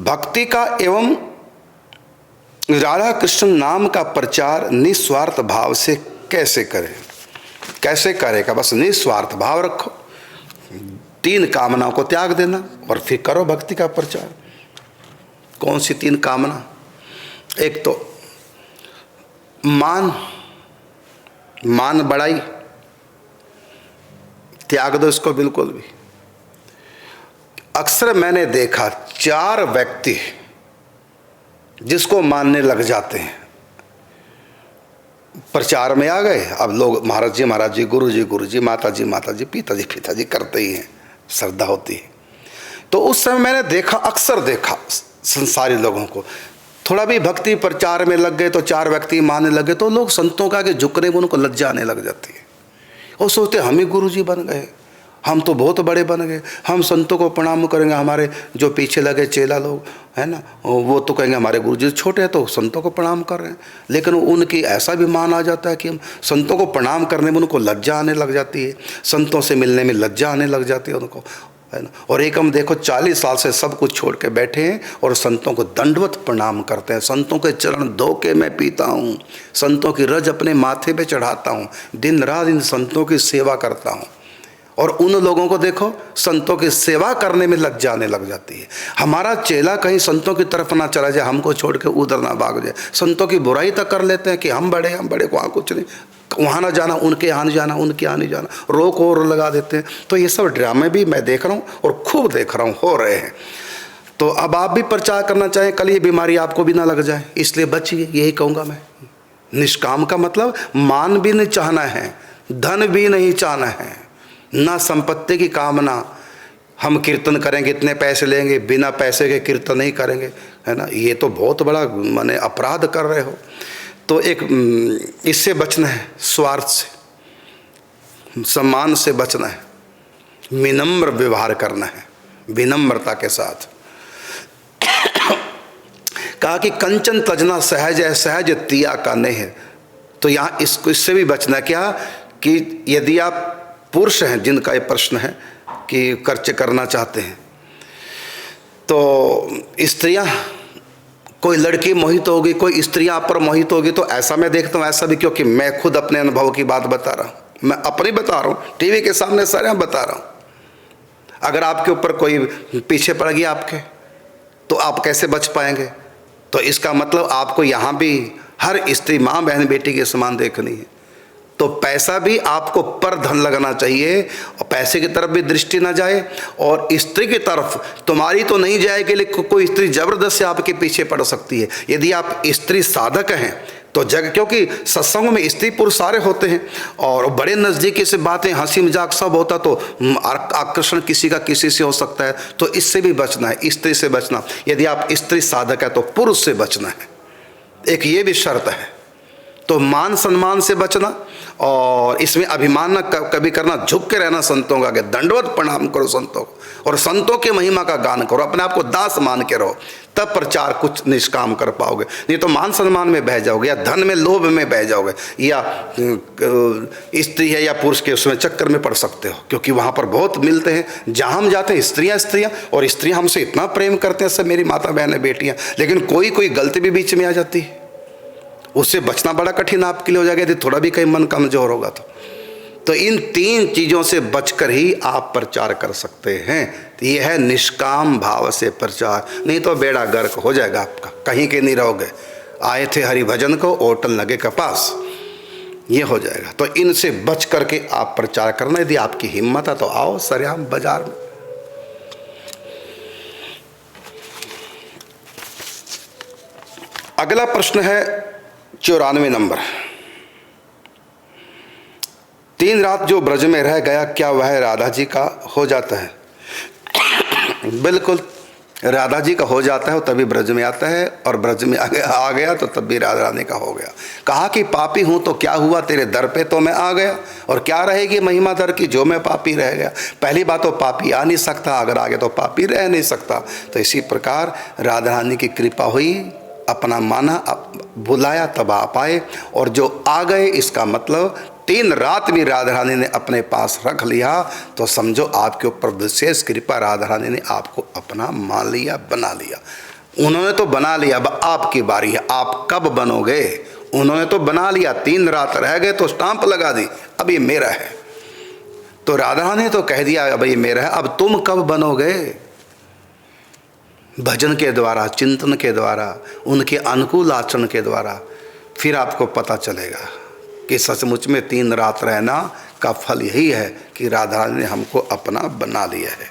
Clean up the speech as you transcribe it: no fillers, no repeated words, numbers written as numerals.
भक्ति का एवं राधा कृष्ण नाम का प्रचार निस्वार्थ भाव से कैसे करें? कैसे करेगा? बस निस्वार्थ भाव रखो, 3 कामनाओं को त्याग देना और फिर करो भक्ति का प्रचार। कौन सी 3 कामना? एक तो मान बढ़ाई, त्याग दो इसको बिल्कुल भी। अक्सर मैंने देखा 4 व्यक्ति जिसको मानने लग जाते हैं, प्रचार में आ गए, अब लोग महाराज जी, गुरु जी, माता जी, पिता जी करते ही हैं, श्रद्धा होती है। तो उस समय मैंने देखा, अक्सर देखा संसारी लोगों को, थोड़ा भी भक्ति प्रचार में लग गए तो 4 व्यक्ति मानने लगे तो लोग संतों का आगे झुकने में उनको लज्जा आने लग जाती है। और सोचते हम ही गुरु जी बन गए, हम तो बहुत बड़े बन गए, हम संतों को प्रणाम करेंगे, हमारे जो पीछे लगे चेला लोग है ना, वो तो कहेंगे हमारे गुरु जी छोटे हैं तो संतों को प्रणाम कर रहे हैं। लेकिन उनकी ऐसा भी मान आ जाता है कि हम संतों को प्रणाम करने में उनको लज्जा आने लग जाती है, संतों से मिलने में लज्जा आने लग जाती है उनको, है ना। और एक हम देखो 40 साल से सब कुछ छोड़ के बैठे हैं और संतों को दंडवत प्रणाम करते हैं, संतों के चरण धो के मैं पीता हूँ, संतों की रज अपने माथे पे चढ़ाता हूँ, दिन रात इन संतों की सेवा करता हूँ। और उन लोगों को देखो संतों की सेवा करने में लग जाने लग जाती है। हमारा चेला कहीं संतों की तरफ ना चला जाए, हमको छोड़ के उधर ना भाग जाए, संतों की बुराई तक कर लेते हैं कि हम बड़े वहाँ कुछ नहीं, वहाँ ना जाना, उनके यहाँ नहीं जाना, उनके यहाँ नहीं जाना, रोक और लगा देते हैं। तो ये सब ड्रामे भी मैं देख रहा हूँ और खूब देख रहा हूँ, हो रहे हैं। तो अब आप भी प्रचार करना चाहें, कल ये बीमारी आपको भी ना लग जाए, इसलिए बचिए, यही कहूँगा मैं। निष्काम का मतलब मान भी नहीं चाहना है, धन भी नहीं चाहना है, ना संपत्ति की कामना। हम कीर्तन करेंगे, इतने पैसे लेंगे, बिना पैसे के कीर्तन नहीं करेंगे, है ना, ये तो बहुत बड़ा माने अपराध कर रहे हो। तो एक इससे बचना है, स्वार्थ से, सम्मान से बचना है, विनम्र व्यवहार करना है, विनम्रता के साथ। कहा कि कंचन तजना सहज है, सहज तिया का नहीं है। तो यहाँ इससे भी बचना क्या कि यदि आप पुरुष हैं, जिनका ये प्रश्न है कि खर्च करना चाहते हैं, तो स्त्रियां, कोई लड़की मोहित होगी, कोई स्त्रियां आप पर मोहित होगी, तो ऐसा मैं देखता हूँ, ऐसा भी क्योंकि मैं खुद अपने अनुभव की बात बता रहा हूँ, मैं अपनी बता रहा हूँ, टीवी के सामने सारे बता रहा हूँ। अगर आपके ऊपर कोई पीछे पड़ गया आपके, तो आप कैसे बच पाएंगे? तो इसका मतलब आपको यहाँ भी हर स्त्री माँ बहन बेटी के समान देखनी है। तो पैसा भी आपको पर धन लगना चाहिए, और पैसे की तरफ भी दृष्टि ना जाए, और स्त्री की तरफ तुम्हारी तो नहीं जाएगी, लेकिन कोई स्त्री जबरदस्ती आपके पीछे पड़ सकती है। यदि आप स्त्री साधक हैं तो क्योंकि सत्संगों में स्त्री पुरुष सारे होते हैं और बड़े नज़दीकी से बातें, हंसी मजाक सब होता, तो आकर्षण किसी का किसी से हो सकता है। तो इससे भी बचना है, स्त्री से बचना। यदि आप स्त्री साधक है तो पुरुष से बचना है, एक ये भी शर्त है। तो मान सम्मान से बचना, और इसमें अभिमान न कभी करना, झुक के रहना संतों का आगे, दंडवत प्रणाम करो संतों को, और संतों के महिमा का गान करो, अपने आप को दास मान के रहो, तब प्रचार कुछ निष्काम कर पाओगे। नहीं तो मान सम्मान में बह जाओगे, या धन में लोभ में बह जाओगे, या स्त्री है या पुरुष के उसमें चक्कर में पड़ सकते हो, क्योंकि वहाँ पर बहुत मिलते हैं। जहाँ हम जाते हैं स्त्रियाँ, और स्त्रियाँ हमसे इतना प्रेम करते हैं, सब मेरी माता बहनें बेटियाँ, लेकिन कोई गलती भी बीच में आ जाती है, उससे बचना बड़ा कठिन आपके लिए हो जाएगा, यदि थोड़ा भी कहीं मन कमजोर होगा तो इन 3 चीज़ों से बचकर ही आप प्रचार कर सकते हैं। तो यह है निष्काम भाव से प्रचार, नहीं तो बेड़ा गर्क हो जाएगा आपका, कहीं के नहीं रहोगे। आए थे हरि भजन को, ओटल लगे कपास, ये हो जाएगा। तो इनसे बच करके आप प्रचार करना। यदि आपकी हिम्मत है तो आओ सरेआम बाजार में। अगला प्रश्न है 94 नंबर। 3 रात जो ब्रज में रह गया, क्या वह राधा जी का हो जाता है? बिल्कुल, राधा जी का हो जाता है, तभी ब्रज में आता है, और ब्रज में आ गया तो तब भी राधा रानी का हो गया। कहा कि पापी हूं तो क्या हुआ, तेरे दर पे तो मैं आ गया, और क्या रहेगी महिमा दर की, जो मैं पापी रह गया। पहली बात तो पापी आ नहीं सकता, अगर आ गया तो पापी रह नहीं सकता। तो इसी प्रकार राधा रानी की कृपा हुई, अपना माना, बुलाया तब आप आए, और जो आ गए इसका मतलब 3 रात भी राधा रानी ने अपने पास रख लिया, तो समझो आपके ऊपर विशेष कृपा, राधा रानी ने आपको अपना मान लिया, बना लिया। उन्होंने तो बना लिया, अब आपकी बारी है, आप कब बनोगे। उन्होंने तो बना लिया, 3 रात रह गए तो स्टांप लगा दी, अब ये मेरा है। तो राधा ने तो कह दिया अब ये मेरा है, अब तुम कब बनोगे। भजन के द्वारा, चिंतन के द्वारा, उनके अनुकूल आचरण के द्वारा फिर आपको पता चलेगा कि सचमुच में 3 रात रहना का फल यही है कि राधा ने हमको अपना बना लिया है।